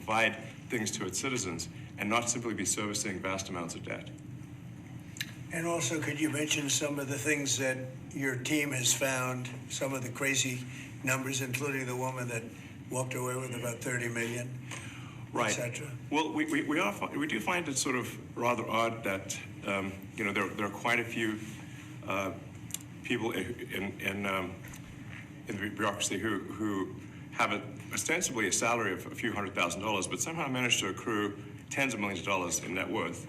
provide things to its citizens and not simply be servicing vast amounts of debt. And also, could you mention some of the things that your team has found, some of the crazy numbers, including the woman that walked away with about 30 million, right, etc.? Well, we do find it sort of rather odd that there are quite a few people in the bureaucracy who have ostensibly a salary of a few $100,000, but somehow manage to accrue tens of millions of dollars in net worth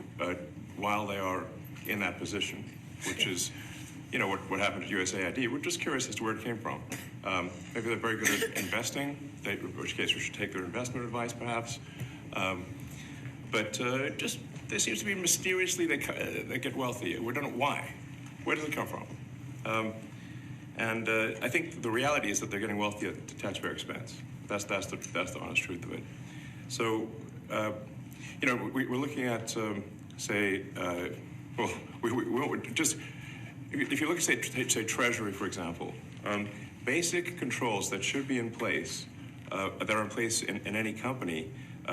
while they are in that position, which is, what happened at USAID. We're just curious as to where it came from. Maybe they're very good at investing, in which case we should take their investment advice, perhaps. But just there seems to be mysteriously they get wealthy. We don't know why. Where does it come from? And I think the reality is that they're getting wealthy at the taxpayer expense. That's the honest truth of it. So, we're looking at, if you look at, say Treasury, for example, basic controls that should be in place, that are in place in any company,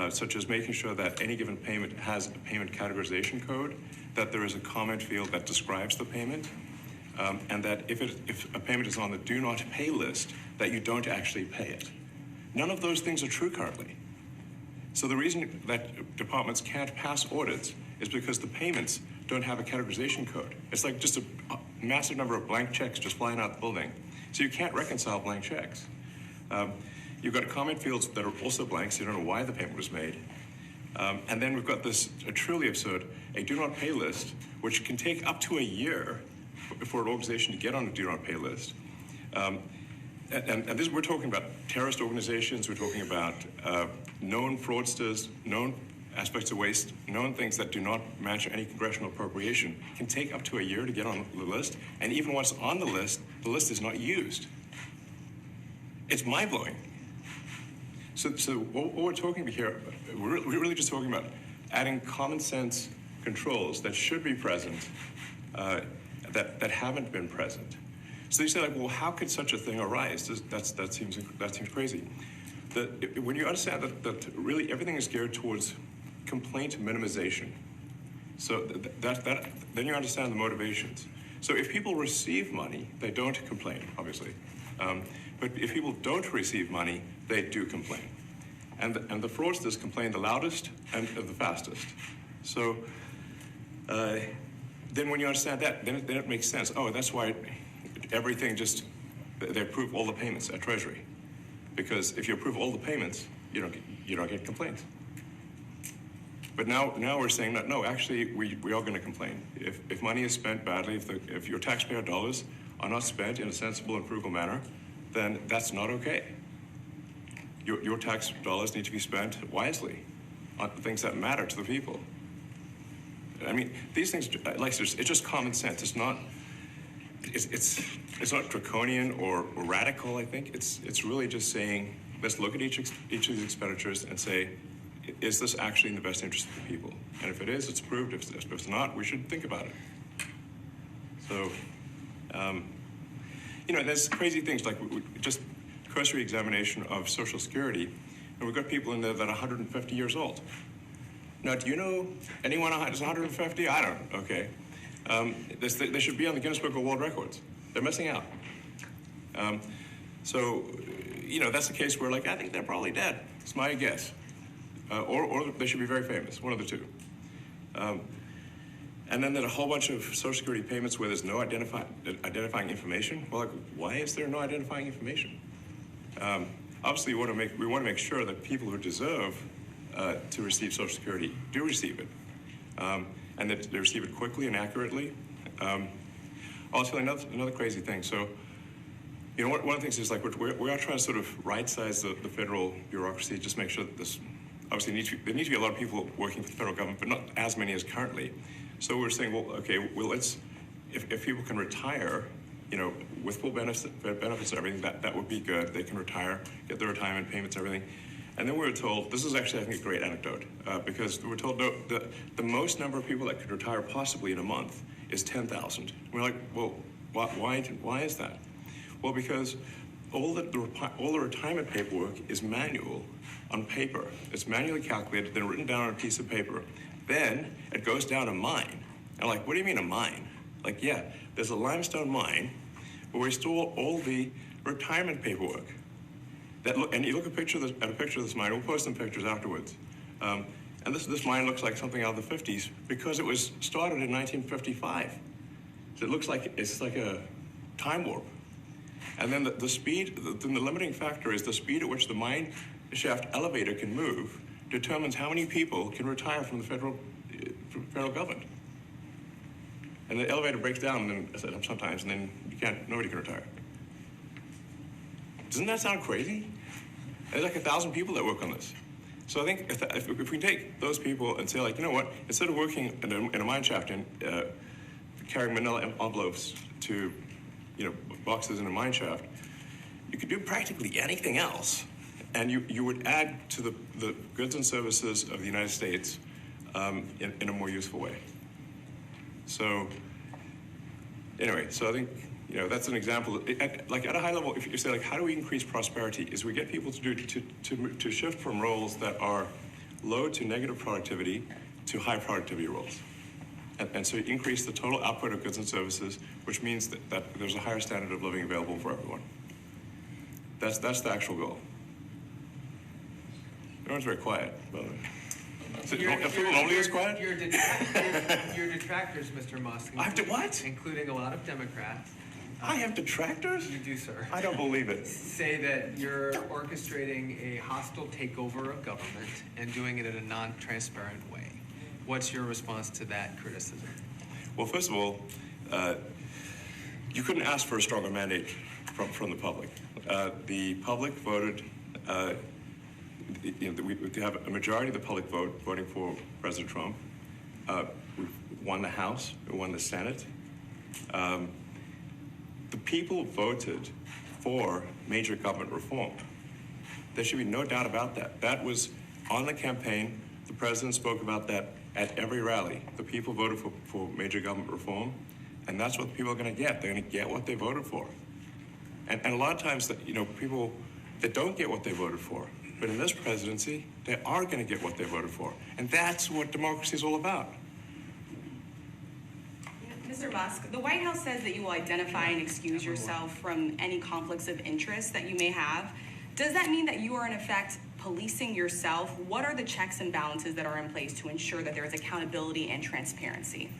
such as making sure that any given payment has a payment categorization code, that there is a comment field that describes the payment, and that if a payment is on the do not pay list, that you don't actually pay it. None of those things are true currently. So the reason that departments can't pass audits is because the payments don't have a categorization code. It's like just a massive number of blank checks just flying out the building. So you can't reconcile blank checks. You've got comment fields that are also blank, so you don't know why the payment was made. And then we've got this truly absurd, a do not pay list, which can take up to a year for an organization to get on a do not pay list. And this, we're talking about terrorist organizations, we're talking about known fraudsters, known aspects of waste, known things that do not match any congressional appropriation, can take up to a year to get on the list, and even once on the list is not used. It's mind-blowing. So what we're talking about here, we're really just talking about adding common sense controls that should be present, that haven't been present. So you say, well, how could such a thing arise? That seems crazy. When you understand that really everything is geared towards complaint minimization, so then you understand the motivations. So if people receive money, they don't complain, obviously. But if people don't receive money, they do complain. And the fraudsters complain the loudest and the fastest. So then when you understand that, then it makes sense. Oh, that's why everything they approve all the payments at Treasury. Because if you approve all the payments, you don't get complaints. But now we're saying that, no, actually, we are going to complain. If money is spent badly, if your taxpayer dollars are not spent in a sensible and frugal manner, then that's not okay. Your tax dollars need to be spent wisely on things that matter to the people. I mean, these things, it's just common sense. It's not draconian or radical, I think. It's really just saying, let's look at each of these expenditures and say, is this actually in the best interest of the people? And if it is, it's approved. If it's not, we should think about it. So, there's crazy things like just cursory examination of Social Security, and we've got people in there that are 150 years old. Now, do you know anyone who's 150? I don't. Okay. They should be on the Guinness Book of World Records. They're missing out. So, that's the case where, I think they're probably dead. It's my guess. Or they should be very famous, one of the two. And then there's a whole bunch of Social Security payments where there's no identifying information. Well, why is there no identifying information? Obviously, we want to make sure that people who deserve to receive Social Security do receive it, and that they receive it quickly and accurately. I'll tell you another crazy thing. So, one of the things is we are trying to sort of right-size the federal bureaucracy, just make sure that this. Obviously, there need to be a lot of people working for the federal government, but not as many as currently. So we're saying, let's, if people can retire, with full benefits and everything, that would be good. They can retire, get their retirement payments, everything. And then we were told, this is actually, I think, a great anecdote, because we were told the most number of people that could retire possibly in a month is 10,000. We're like, well, why is that? Well, because all the retirement paperwork is manual on paper. It's manually calculated, then written down on a piece of paper. Then it goes down a mine. And like, what do you mean a mine? Like, yeah, there's a limestone mine where we store all the retirement paperwork. And you look at a picture of this mine. We'll post some pictures afterwards. And this mine looks like something out of the 50s because it was started in 1955. So it looks like it's like a time warp. And then the speed, the limiting factor is the speed at which the mine shaft elevator can move determines how many people can retire from the federal government. And the elevator breaks down and then sometimes, and then nobody can retire. Doesn't that sound crazy? There's like 1,000 people that work on this. So I think if we take those people and say, like, you know what, instead of working in a mine shaft and carrying manila envelopes to, boxes in a mine shaft, you could do practically anything else, and you would add to the goods and services of the United States in a more useful way. So anyway, so I think that's an example. At a high level, if you say, like, how do we increase prosperity? Is we get people to shift from roles that are low to negative productivity to high productivity roles. And so you increase the total output of goods and services, which means that there's a higher standard of living available for everyone. That's the actual goal. Everyone's very quiet, by the way. Are people normally this quiet? Your detractors, Mr. Musk. I have to what? Including a lot of Democrats. I have detractors? You do, sir. I don't believe it. Say that you're orchestrating a hostile takeover of government and doing it in a non-transparent way. What's your response to that criticism? Well, first of all, you couldn't ask for a stronger mandate from the public. The public voted. We have a majority of the public voting for President Trump. We won the House. We won the Senate. The people voted for major government reform. There should be no doubt about that. That was on the campaign. The president spoke about that at every rally. The people voted for major government reform, and that's what people are going to get. They're going to get what they voted for. And a lot of times, people that don't get what they voted for, but in this presidency, they are going to get what they voted for. And that's what democracy is all about. Mr. Musk, the White House says that you will identify and excuse yourself from any conflicts of interest that you may have. Does that mean that you are, in effect, policing yourself? What are the checks and balances that are in place to ensure that there is accountability and transparency?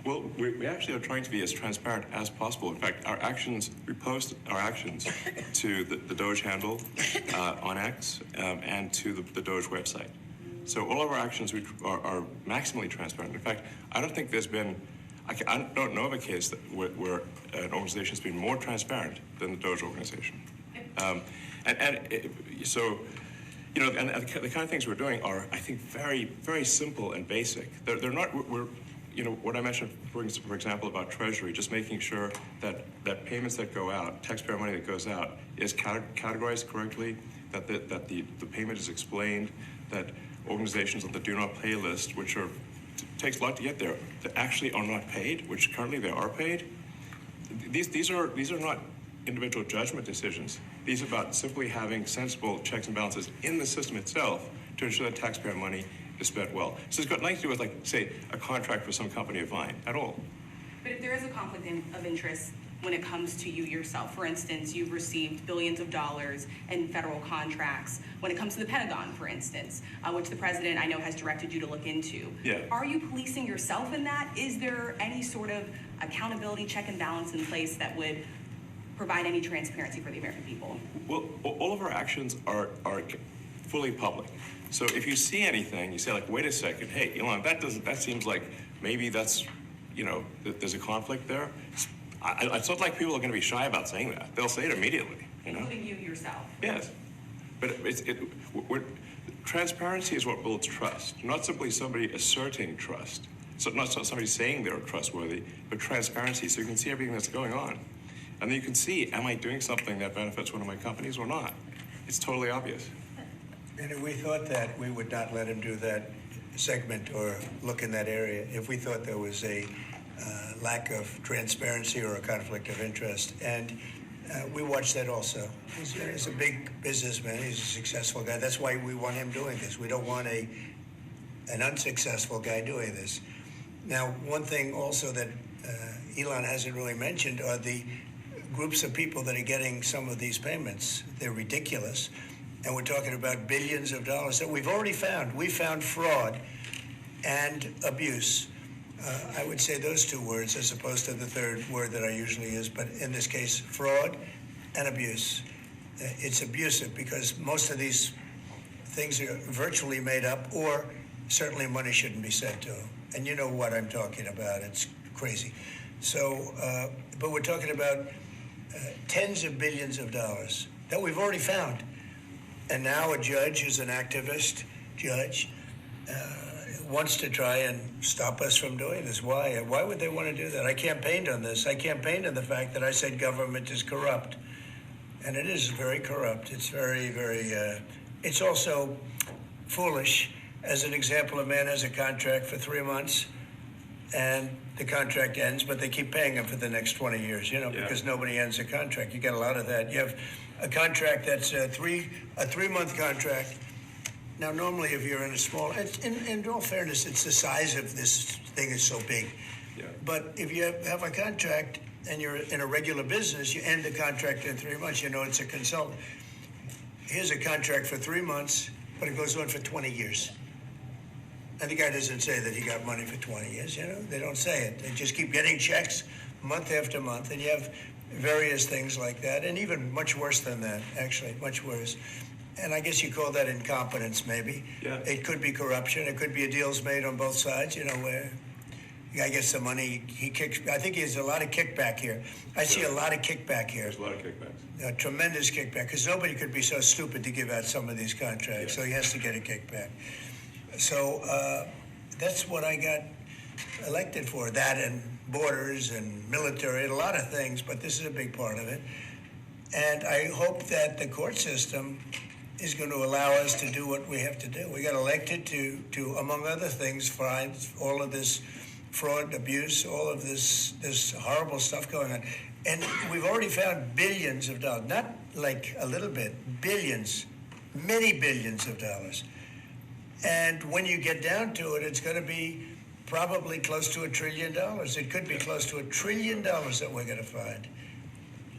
Well, we actually are trying to be as transparent as possible. In fact, we post our actions to the Doge handle on X and to the Doge website. So all of our actions are maximally transparent. In fact, I don't think there's been, I don't know of a case where an organization has been more transparent than the Doge organization. So, and the kind of things we're doing are, I think, very, very simple and basic. They're not, what I mentioned, for example, about Treasury, just making sure that payments that go out, taxpayer money that goes out, is categorized correctly, that the payment is explained, that organizations on the do not pay list, which takes a lot to get there, that actually are not paid, which currently they are paid. These are not individual judgment decisions. These are about simply having sensible checks and balances in the system itself to ensure that taxpayer money is spent well. So it's got nothing to do with, like, say, a contract for some company of mine at all. But if there is a conflict of interest when it comes to you yourself, for instance, you've received billions of dollars in federal contracts. When it comes to the Pentagon, for instance, which the president, I know, has directed you to look into. Yeah. Are you policing yourself in that? Is there any sort of accountability check and balance in place that would provide any transparency for the American people? Well, all of our actions are fully public. So if you see anything, you say, like, wait a second, hey, Elon, that seems like maybe that's, there's a conflict there. It's not like people are going to be shy about saying that. They'll say it immediately, Including you yourself. Yes. But transparency is what builds trust, not simply somebody asserting trust. So not somebody saying they're trustworthy, but transparency, so you can see everything that's going on. And then you can see, am I doing something that benefits one of my companies or not? It's totally obvious. And we thought that we would not let him do that segment or look in that area if we thought there was a lack of transparency or a conflict of interest. And We watch that also. He's a big businessman. He's a successful guy. That's why we want him doing this. We don't want an unsuccessful guy doing this. Now, one thing also that Elon hasn't really mentioned are the groups of people that are getting some of these payments. They're ridiculous. And we're talking about billions of dollars that we've already found. We found fraud and abuse. I would say those two words as opposed to the third word that I usually use, but in this case, fraud and abuse. It's abusive because most of these things are virtually made up, or certainly money shouldn't be sent to them. And you know what I'm talking about. It's crazy. So, but we're talking about tens of billions of dollars that we've already found. And now a judge who's an activist judge wants to try and stop us from doing this. Why? Why would they want to do that? I campaigned on this. I campaigned on the fact that I said government is corrupt. And it is very corrupt. It's very, very, it's also foolish. As an example, a man has a contract for 3 months and the contract ends, but they keep paying him for the next 20 years, because nobody ends a contract. You get a lot of that. You have a contract that's a 3-month contract. Now, normally, if you're in a small, in all fairness, it's the size of this thing is so big. Yeah. But if you have a contract and you're in a regular business, you end the contract in 3 months. It's a consultant. Here's a contract for 3 months, but it goes on for 20 years. And the guy doesn't say that he got money for 20 years. They don't say it. They just keep getting checks month after month, and you have various things like that, and even much worse than that, actually, much worse. And I guess you call that incompetence, maybe. Yeah. It could be corruption. It could be deals made on both sides, where the guy gets the money, he kicks. I think there's a lot of kickback here. I see a lot of kickback here. There's a lot of kickbacks. A tremendous kickback, because nobody could be so stupid to give out some of these contracts, so he has to get a kickback. So that's what I got elected for, that and borders and military and a lot of things, but this is a big part of it. And I hope that the court system is going to allow us to do what we have to do. We got elected to among other things, find all of this fraud, abuse, all of this horrible stuff going on. And we've already found billions of dollars, not like a little bit, billions, many billions of dollars. And when you get down to it, it's going to be probably close to $1 trillion. It could be close to $1 trillion that we're going to find.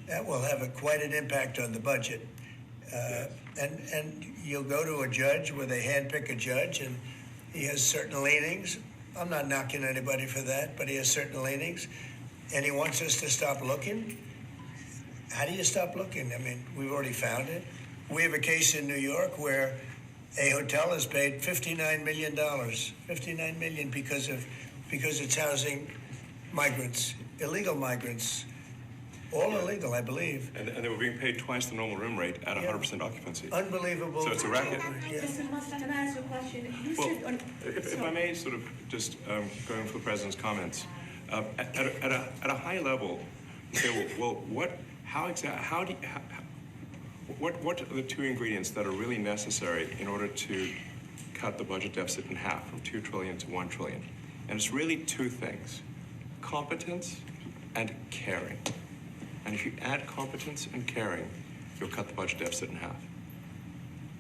That will have quite an impact on the budget. And you'll go to a judge where they handpick a judge, and he has certain leanings. I'm not knocking anybody for that, but he has certain leanings. And he wants us to stop looking. How do you stop looking? I mean, we've already found it. We have a case in New York where a hotel has paid $59 million, $59 million because it's housing migrants, illegal migrants, all illegal, I believe. And they were being paid twice the normal room rate at 100% occupancy. Unbelievable. So it's a racket. Mr. Musk, can I ask you a question? You Well, said if I may sort of just going for the president's comments, at a high level, say, well, what are the two ingredients that are really necessary in order to cut the budget deficit in half from 2 trillion to 1 trillion? And it's really two things: competence and caring. And if you add competence and caring, you'll cut the budget deficit in half.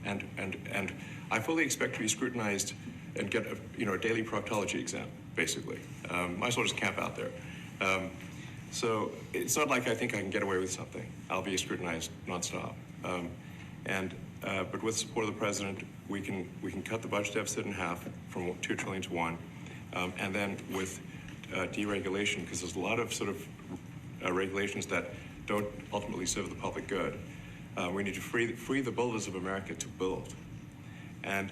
And I fully expect to be scrutinized and get a daily proctology exam, basically. Might as well just camp out there. So it's not like I think I can get away with something. I'll be scrutinized nonstop. But with the support of the president, we can cut the budget deficit in half from 2 trillion to 1, and then with deregulation, because there's a lot of sort of regulations that don't ultimately serve the public good. We need to free the builders of America to build, and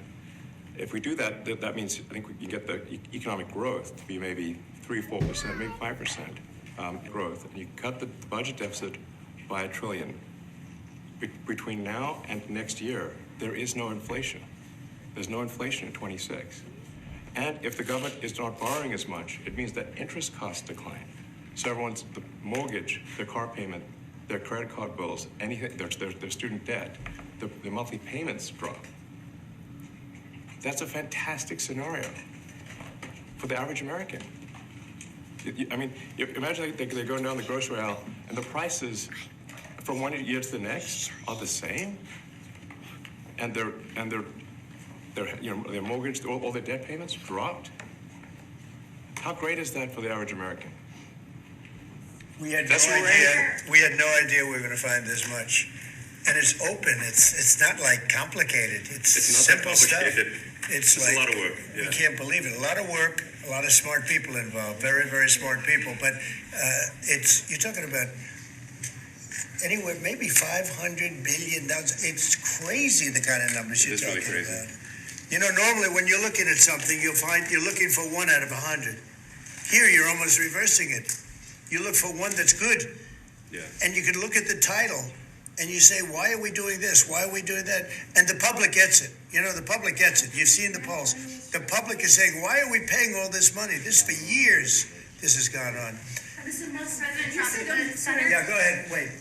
if we do that, that means I think we can get the economic growth to be maybe 3-4%, maybe 5% growth, and you cut the budget deficit by $1 trillion. Between now and next year, there is no inflation. There's no inflation in 26. And if the government is not borrowing as much, it means that interest costs decline. So the mortgage, their car payment, their credit card bills, anything, their student debt, the monthly payments drop. That's a fantastic scenario for the average American. I mean, imagine they're going down the grocery aisle and the prices from one year to the next are the same, and their their mortgage, all their debt payments dropped. How great is that for the average American? We had no That's what we're idea. We had no idea we were going to find this much, and it's open. It's not like complicated. It's not that simple stuff. complicated. It's It's like a lot of work, we yeah. can't believe it. A lot of work, a lot of smart people involved. Very, very smart people. But you're talking about anywhere maybe $500 billion. It's crazy the kind of numbers you're It is really talking crazy. about. You know, normally when you're looking at something, you'll find you're looking for 1 out of 100. Here, you're almost reversing it. You look for one that's good, Yeah. and you can look at the title, and you say, why are we doing this? Why are we doing that? And the public gets it. You know, the public gets it. You've seen the polls. The public is saying, why are we paying all this money? This for years, this has gone on. Mr. Musk, President you Trump, said the on- Senate Yeah, go ahead. Wait. Go